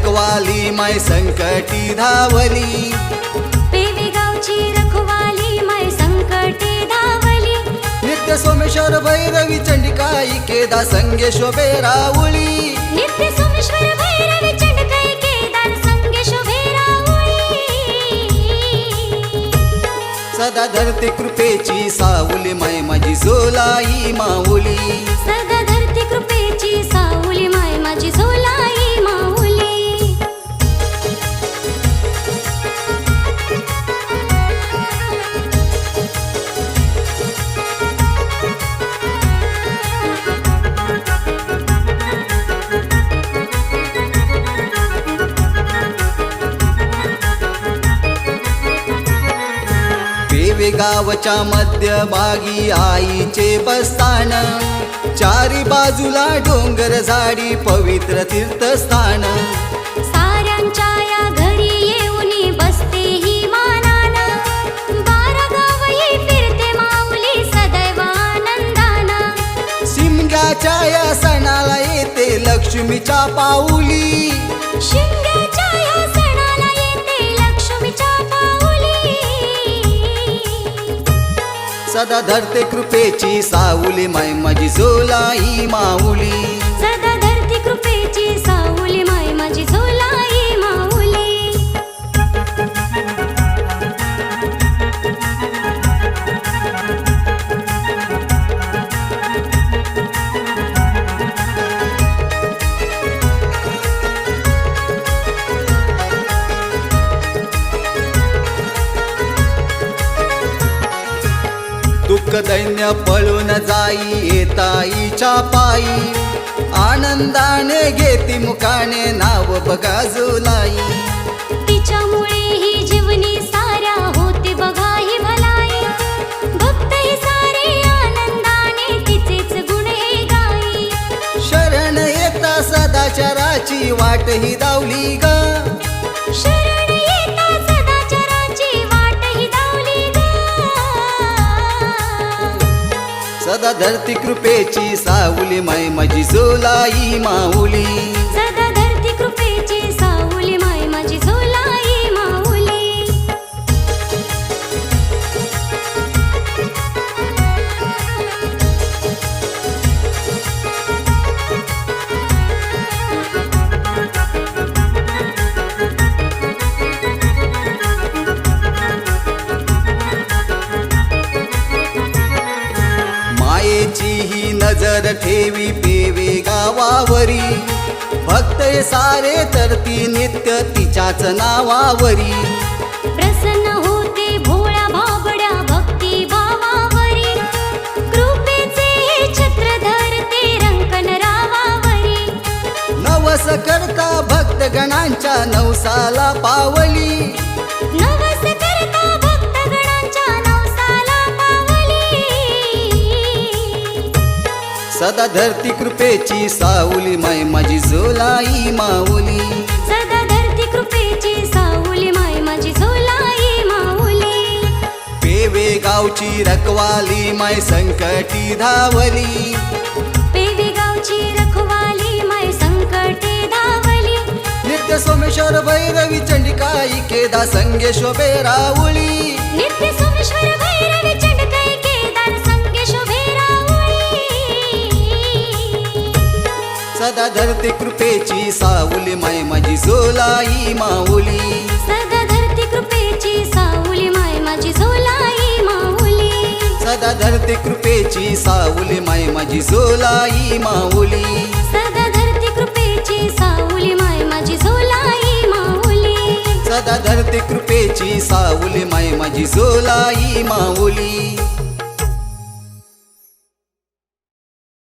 रखवाली माय संकटी धावली, पेवे गावची रखवाली माय संकटे धावली, नित्य सोमेश्वर भैरवी चंडिका इकेदा संगे शोभे राऊळी, नित्य सोमेश्वर भैरवी चंडिका इकेदा संगे शोभे राऊळी. सदा धरते कृपेची सावली माय माझी झोलाई माऊली, सदा धरती कृपेची सावली माय माझी झोलाई माऊली. पेवे गावच्या मध्यभागी आईचे बस्तान, चारी बाजूला डोंगर झाडी पवित्र तीर्थस्थान, साऱ्यांच्या या घरी येऊनी बसते ही मानान, 12 गावही फिरते माऊली सदैव आनंदान. शिमग्याच्या या सणाला येते लक्ष्मीच्या पाऊली, शिमग्याच्या या सणाला येते लक्ष्मीच्या पाऊली. सदा धरते कृपेची सावली माय माझी झोलाई माऊली, सदा धरती कृपेची सावली माय माझी झोलाई माऊली. दुःख दैन्य पळून जाई येताईच्या पायी, आनंदाने घेती मुखाने नाव बघा झोलाई, तिच्यामुळे ही जीवनी साऱ्या होते बघा ही भलाई, भक्त ही सारे आनंदाने तिचेच गुण हे गाई. शरण येता सदाचाराची वाट ही दावली ग, शरण येता सदाचाराची वाट ही धावली ग. सदा धरती कृपेची सावली माय माझी झोलाई माऊली, सदा धरती कृपेची सावली माय माझी झोलाई माऊली. मायेची ही नजर ठेवी पेवे गावावरी, भक्त हे सारे तरती नित्य तिच्याच नावावरी, प्रसन्न होते भोळा भाबड्या भक्ती भावावरी, कृपेचे हे छत्र धरते रंकन रावावरी. नवस करता भक्त गणांच्या नवसाला पावली, नवस करता भक्त गणांच्या नवसाला पावली. सदा धरती कृपेची सावली माय माझी झोलाई माऊली, सदा धरती कृपेची सावली माय माझी झोलाई माऊली. पेवे गावची रखवाली माय संकटी धावली, पेवे गावची रखवाली माय संकटे धावली, नित्य सोमेश्वर भैरवी चंडिका इकेदा संगे शोभे राऊळी, नित्य सोमेश्वर भैरवी चंडिका इकेदा संगे शोभे राऊळी. सदा धरती कृपेची सावली माय माझी झोलाई माऊली, सदा धरती कृपेची सावली माय माझी झोलाई माऊली, सदा धरती कृपेची सावली माय माझी झोलाई माऊली, सदा धरती कृपेची सावली माय माझी झोलाई माऊली, सदा धरती कृपेची सावली माय माझी झोलाई माऊली.